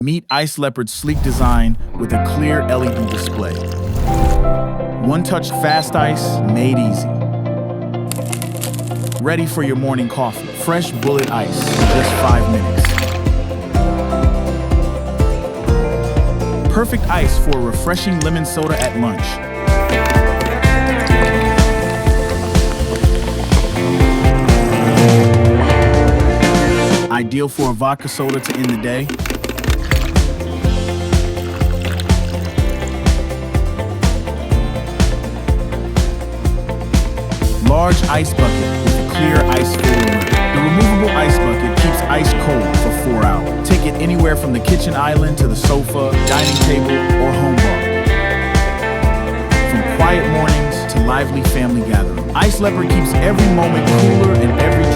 Meet Ice Leopard's sleek design with a clear LED display. One-touch fast ice made easy. Ready for your morning coffee. Fresh bullet ice in just 5 minutes. Perfect ice for a refreshing lemon soda at lunch. Ideal for a vodka soda to end the day. Large ice bucket with a clear ice filling lid. The removable ice bucket keeps ice cold for 4 hours. Take it anywhere from the kitchen island to the sofa, dining table, or home bar. From quiet mornings to lively family gatherings, Ice Leopard keeps every moment cooler and every